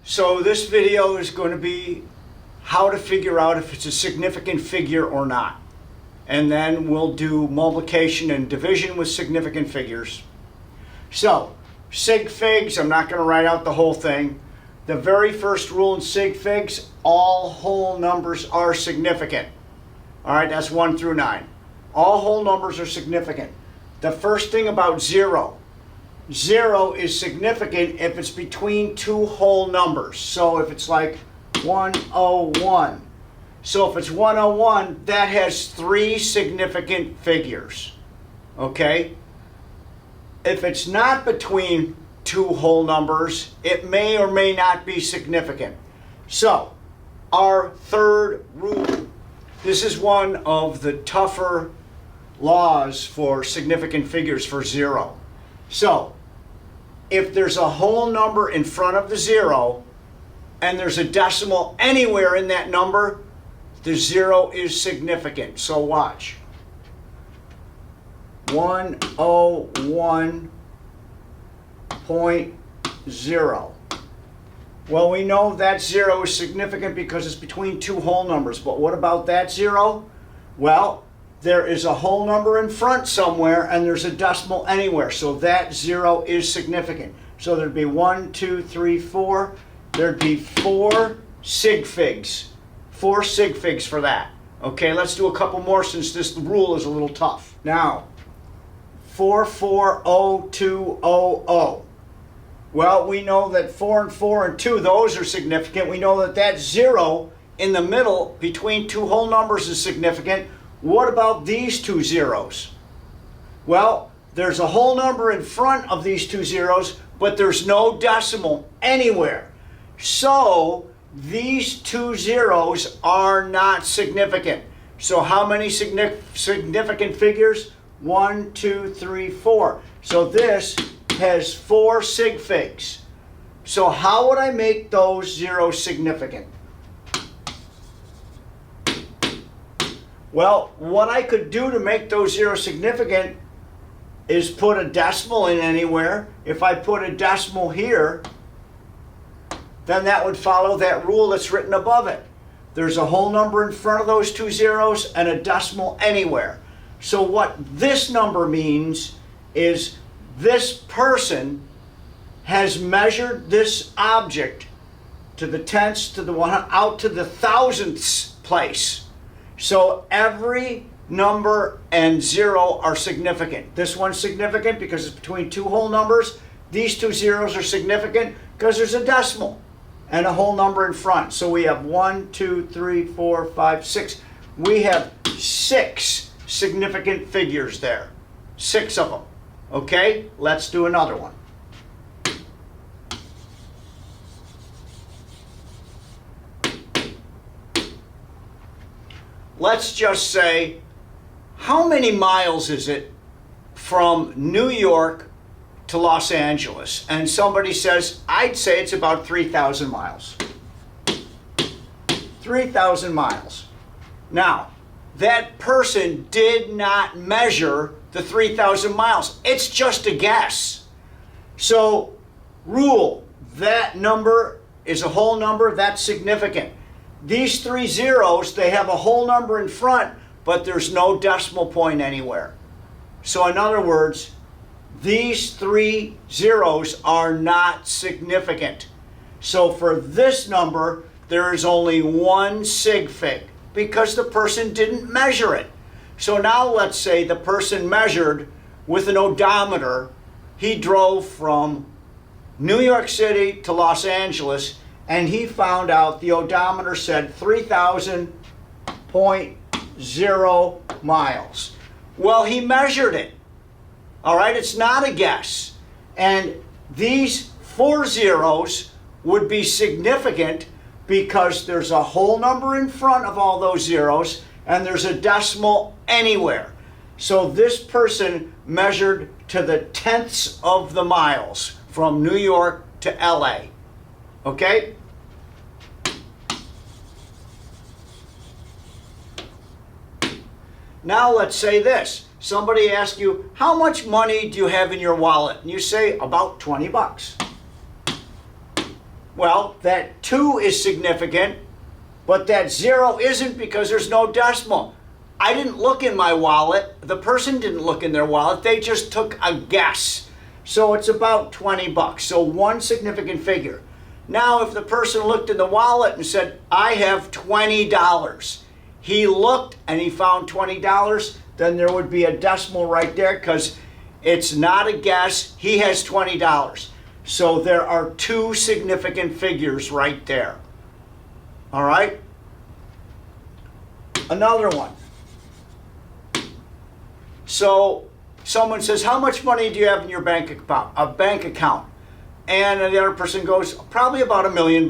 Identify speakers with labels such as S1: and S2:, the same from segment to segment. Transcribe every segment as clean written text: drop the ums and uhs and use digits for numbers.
S1: So this video is going to be how to figure out if it's a significant figure or not. And then we'll do multiplication and division with significant figures. So, Sig Figs, I'm not going to write out the whole thing. The very first rule in Sig Figs, all whole numbers are significant. All right, that's 1 through 9. All whole numbers are significant. The first thing about 0. 0 is significant if it's between two whole numbers. So if it's like 101. So if it's 101, that has 3 significant figures. Okay? If it's not between two whole numbers, it may or may not be significant. So, our third rule. This is one of the tougher laws for significant figures for 0. So, if there's a whole number in front of the 0 and there's a decimal anywhere in that number, the 0 is significant. So watch. 101.0. Well, we know that 0 is significant because it's between two whole numbers. But what about that 0? Well, there is a whole number in front somewhere and there's a decimal anywhere. So that 0 is significant. So there'd be 1, 2, 3, 4. There'd be 4 Sig Figs. 4 Sig Figs for that. Okay, let's do a couple more since this rule is a little tough. Now, 440200. Well, we know that 4 and 4 and 2, those are significant. We know that that 0 in the middle between two whole numbers is significant. What about these two zeros? Well, there's a whole number in front of these two zeros, but there's no decimal anywhere. So, these two zeros are not significant. So how many significant figures? 1, 2, 3, 4. So this has 4 Sig Figs. So how would I make those zeros significant? Well, what I could do to make those zeros significant is put a decimal in anywhere. If I put a decimal here, then that would follow that rule that's written above it. There's a whole number in front of those two zeros and a decimal anywhere. So what this number means is this person has measured this object to the tenths, to the 100, out to the thousandths place. So every number and 0 are significant. This one's significant because it's between two whole numbers. These two zeros are significant because there's a decimal and a whole number in front. So we have 1, 2, 3, 4, 5, 6. We have 6 significant figures there. 6 of them. Okay, let's do another one. Let's just say, how many miles is it from New York to Los Angeles? And somebody says, I'd say it's about 3,000 miles. 3,000 miles. Now, that person did not measure the 3,000 miles. It's just a guess. So, rule, that number is a whole number, that's significant. These 3 zeros, they have a whole number in front, but there's no decimal point anywhere. So in other words, these 3 zeros are not significant. So for this number, there is only 1 Sig Fig because the person didn't measure it. So now let's say the person measured with an odometer. He drove from New York City to Los Angeles and he found out the odometer said 3,000.0 miles. Well, he measured it. All right, it's not a guess. And these 4 zeros would be significant because there's a whole number in front of all those zeros and there's a decimal anywhere. So this person measured to the tenths of the miles from New York to LA. Okay? Now let's say this. Somebody asks you, how much money do you have in your wallet? And you say, about 20 bucks. Well, that 2 is significant, but that 0 isn't because there's no decimal. I didn't look in my wallet. The person didn't look in their wallet. They just took a guess. So it's about 20 bucks. So one significant figure. Now, if the person looked in the wallet and said, I have $20, he looked and he found $20, then there would be a decimal right there because it's not a guess. He has $20. So there are 2 significant figures right there. All right? Another one. So someone says, how much money do you have in your bank account? And the other person goes, probably about $1 million.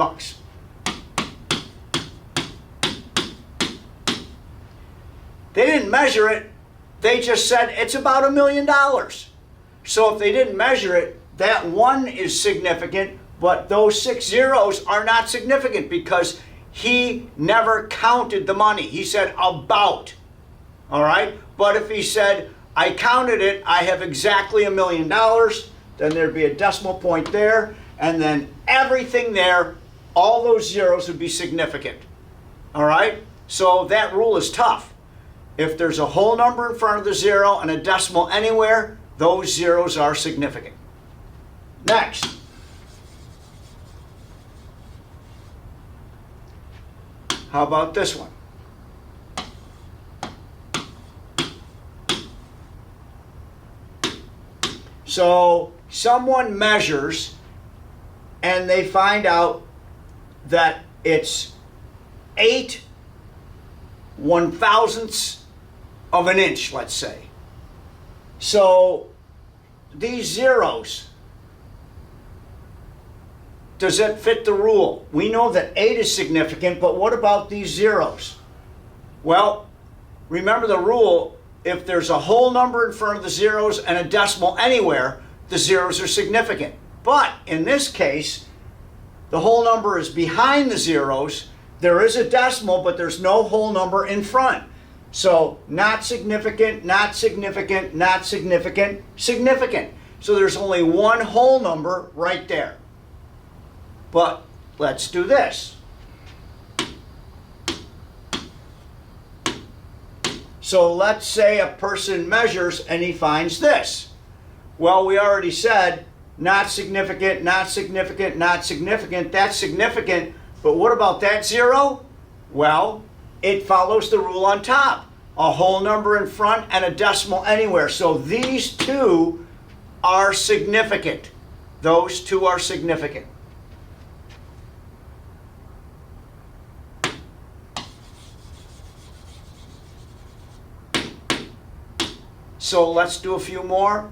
S1: They didn't measure it. They just said it's about $1 million. So if they didn't measure it, that 1 is significant, but those 6 zeros are not significant because he never counted the money. He said about. All right? But if he said, I counted it, I have exactly $1 million, then there'd be a decimal point there, and then everything there, all those zeros would be significant. All right? So that rule is tough. If there's a whole number in front of the 0 and a decimal anywhere, those zeros are significant. Next. How about this one? So someone measures and they find out that it's 8/1000ths of an inch, let's say. So these zeros, does that fit the rule? We know that 8 is significant, but what about these zeros? Well, remember the rule, if there's a whole number in front of the zeros and a decimal anywhere, the zeros are significant. But in this case, the whole number is behind the zeros. There is a decimal, but there's no whole number in front. So not significant, not significant, not significant, significant. So there's only one whole number right there. But let's do this. So let's say a person measures and he finds this. Well, we already said not significant, not significant, not significant. That's significant. But what about that 0? Well, it follows the rule on top. A whole number in front and a decimal anywhere. So these 2 are significant. Those 2 are significant. So let's do a few more.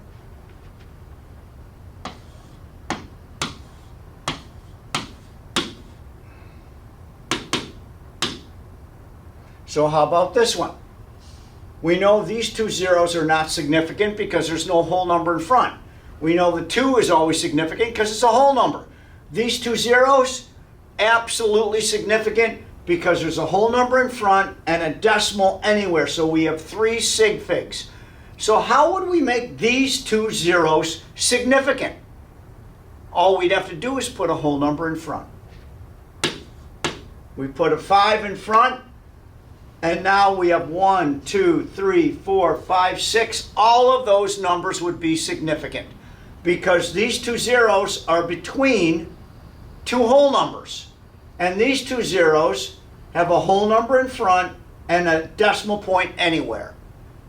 S1: So how about this one? We know these 2 zeros are not significant because there's no whole number in front. We know the 2 is always significant because it's a whole number. These 2 zeros, absolutely significant because there's a whole number in front and a decimal anywhere. So we have 3 Sig Figs. So how would we make these 2 zeros significant? All we'd have to do is put a whole number in front. We put a 5 in front, and now we have 1, 2, 3, 4, 5, 6. All of those numbers would be significant because these 2 zeros are between 2 whole numbers. And these 2 zeros have a whole number in front and a decimal point anywhere.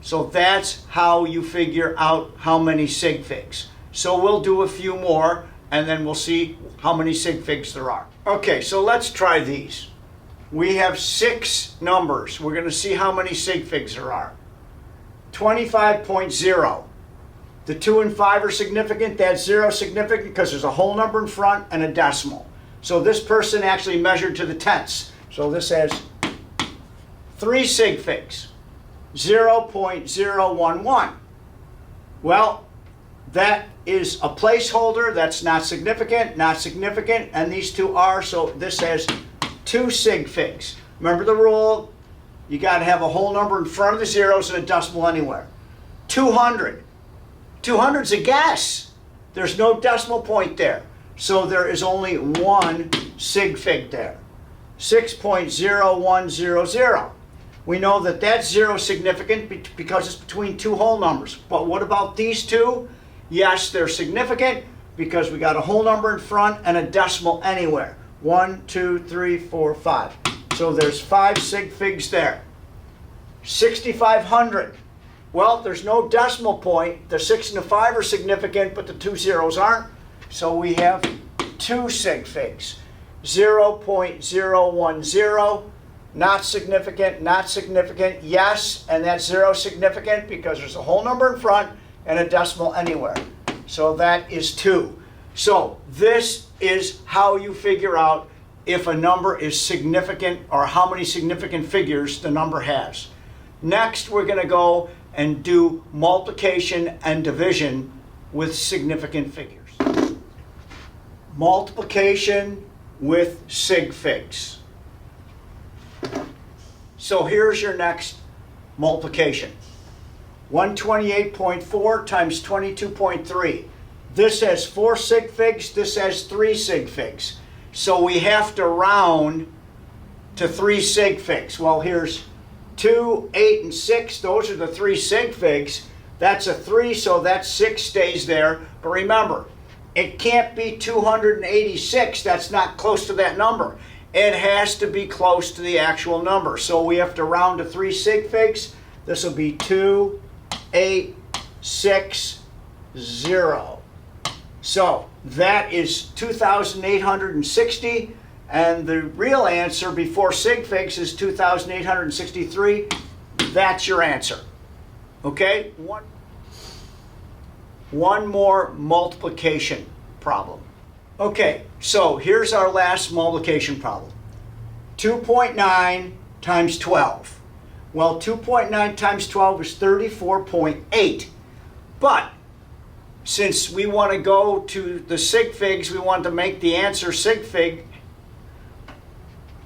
S1: So that's how you figure out how many Sig Figs. So we'll do a few more and then we'll see how many Sig Figs there are. Okay, so let's try these. We have 6 numbers. We're going to see how many Sig Figs there are. 25.0. The 2 and 5 are significant. That's 0 significant because there's a whole number in front and a decimal. So this person actually measured to the tenths. So this has 3 Sig Figs. 0.011. Well, that is a placeholder. That's not significant, and these 2 are. So this has 2 Sig Figs. Remember the rule, you got to have a whole number in front of the zeros and a decimal anywhere. 200. 200's a guess. There's no decimal point there. So there is only one sig fig there. 6.0100. We know that that's zero significant because it's between two whole numbers. But what about these two? Yes, they're significant because we got a whole number in front and a decimal anywhere. 1, 2, 3, 4, 5. So there's 5 sig figs there. 6,500. Well, there's no decimal point. The 6 and the 5 are significant, but the 2 zeros aren't. So we have 2 sig figs. 0.010. Not significant, not significant, yes, and that's zero significant because there's a whole number in front and a decimal anywhere. So that is 2. So this is how you figure out if a number is significant or how many significant figures the number has. Next, we're going to go and do multiplication and division with significant figures. Multiplication with sig figs. So here's your next multiplication. 128.4 times 22.3. This has 4 sig figs, this has 3 sig figs. So we have to round to 3 sig figs. Well, here's 2, 8, and 6. Those are the 3 sig figs. That's a 3, so that 6 stays there. But remember, it can't be 286. That's not close to that number. It has to be close to the actual number. So we have to round to 3 sig figs. This will be 2, 8, 6, 0. So that is 2,860. And the real answer before sig figs is 2,863. That's your answer. Okay? One more multiplication problem. Okay, so here's our last multiplication problem. 2.9 times 12. Well, 2.9 times 12 is 34.8. But since we want to go to the sig figs, we want to make the answer sig fig.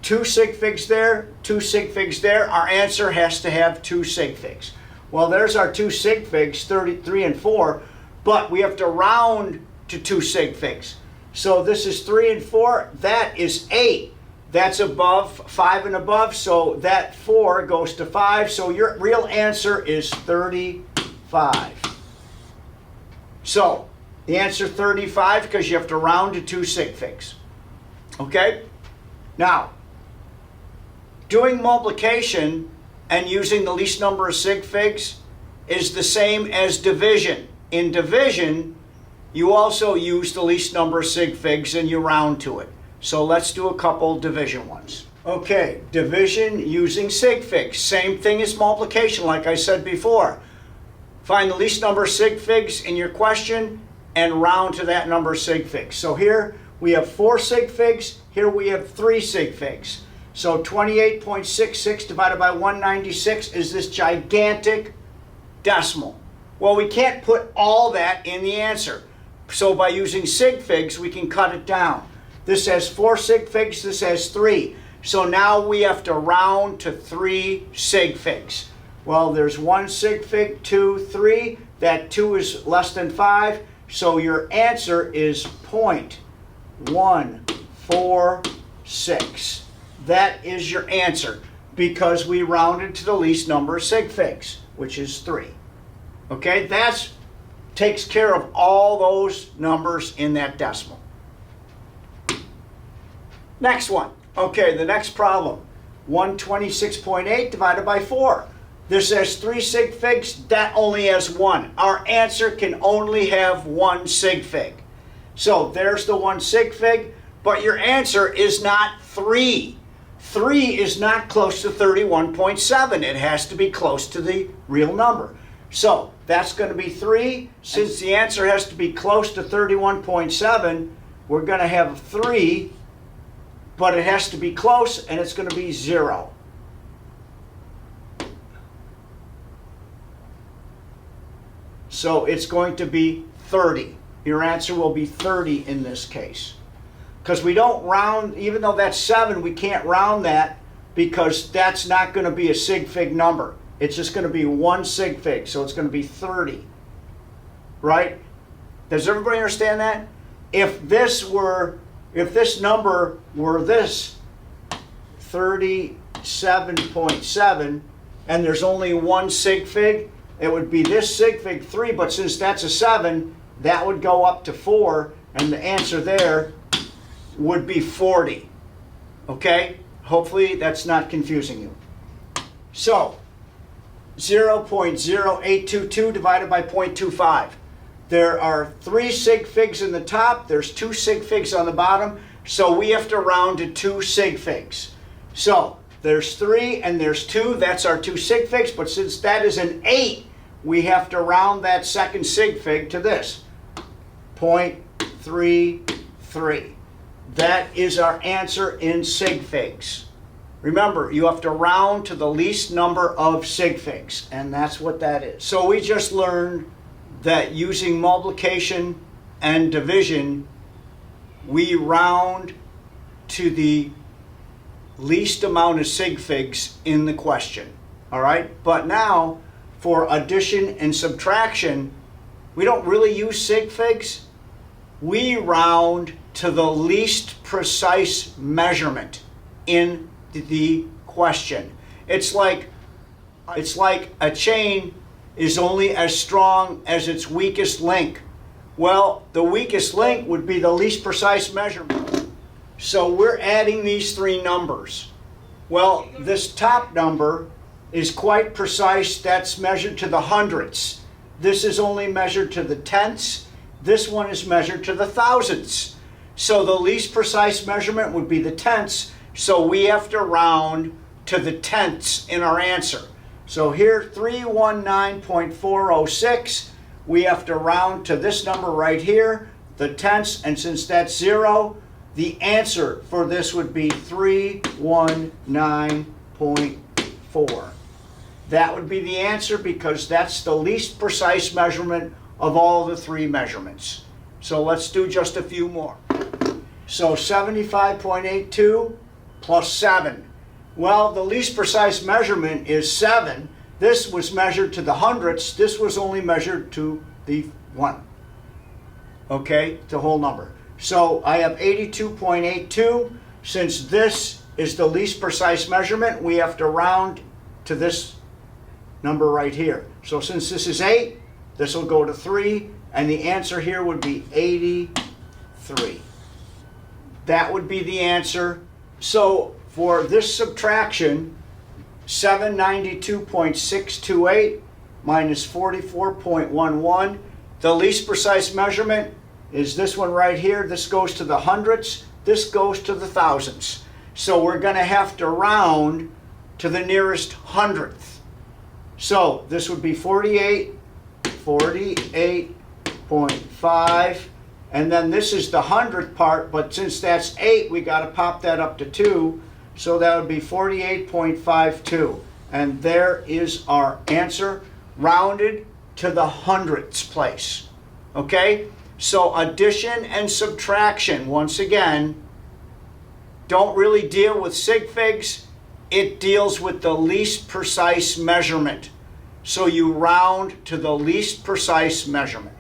S1: 2 sig figs there, 2 sig figs there. Our answer has to have 2 sig figs. Well, there's our 2 sig figs, 33 and 4, but we have to round to 2 sig figs. So this is 3 and 4, that is 8. That's above 5 and above, so that 4 goes to 5. So your real answer is 35. So the answer 35 because you have to round to 2 sig figs. Okay? Now, doing multiplication and using the least number of sig figs is the same as division. In division, you also use the least number of sig figs and you round to it. So let's do a couple division ones. Okay, division using sig figs. Same thing as multiplication, like I said before. Find the least number of sig figs in your question and round to that number of sig figs. So here we have 4 sig figs, here we have 3 sig figs. So 28.66 divided by 196 is this gigantic decimal. Well, we can't put all that in the answer. So by using sig figs, we can cut it down. This has 4 sig figs, this has 3. So now we have to round to 3 sig figs. Well, there's 1 sig fig, 2, 3. That 2 is less than 5. So your answer is 0.146. That is your answer because we rounded to the least number of sig figs, which is 3. Okay, that takes care of all those numbers in that decimal. Next one. Okay, the next problem. 126.8 divided by 4. This has 3 sig figs, that only has 1. Our answer can only have 1 sig fig. So there's the 1 sig fig, but your answer is not 3. 3 is not close to 31.7. It has to be close to the real number. So that's going to be 3. Since the answer has to be close to 31.7, we're going to have 3, but it has to be close, and it's going to be 0. So it's going to be 30. Your answer will be 30 in this case. Because we don't round, even though that's 7, we can't round that because that's not going to be a sig fig number. It's just going to be 1 sig fig, so it's going to be 30. Right? Does everybody understand that? if this number were this 37.7 and there's only one sig fig, it would be this sig fig 3, but since that's a 7, that would go up to 4, and the answer there would be 40. Okay? Hopefully that's not confusing you. So, 0.0822 divided by 0.25. There are 3 sig figs in the top, there's 2 sig figs on the bottom, so we have to round to 2 sig figs. So, there's 3 and there's 2, that's our 2 sig figs, but since that is an 8, we have to round that second sig fig to this, 0.33. That is our answer in sig figs. Remember, you have to round to the least number of sig figs, and that's what that is. So we just learned that using multiplication and division, we round to the least amount of sig figs in the question. All right? But now, for addition and subtraction, we don't really use sig figs. We round to the least precise measurement in the question. It's like a chain is only as strong as its weakest link. Well, the weakest link would be the least precise measurement. So we're adding these 3 numbers. Well, this top number is quite precise. That's measured to the hundredths. This is only measured to the tenths. This one is measured to the thousandths. So the least precise measurement would be the tenths. So we have to round to the tenths in our answer. So here, 319.406, we have to round to this number right here, the tenths, and since that's 0, the answer for this would be 319.4. That would be the answer because that's the least precise measurement of all the 3 measurements. So let's do just a few more. So 75.82 plus 7. Well, the least precise measurement is 7. This was measured to the hundredths. This was only measured to the 1. Okay, the whole number. So I have 82.82. Since this is the least precise measurement, we have to round to this number right here. So since this is 8, this will go to 3, and the answer here would be 83. That would be the answer. So for this subtraction, 792.628 minus 44.11, the least precise measurement is this one right here. This goes to the hundredths. This goes to the thousandths. So we're going to have to round to the nearest hundredth. So this would be 48.5, and then this is the hundredth part, but since that's 8, we got to pop that up to 2, so that would be 48.52. And there is our answer, rounded to the hundredths place. Okay? So addition and subtraction, once again, don't really deal with sig figs. It deals with the least precise measurement. So you round to the least precise measurement.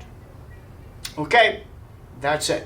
S1: Okay, that's it.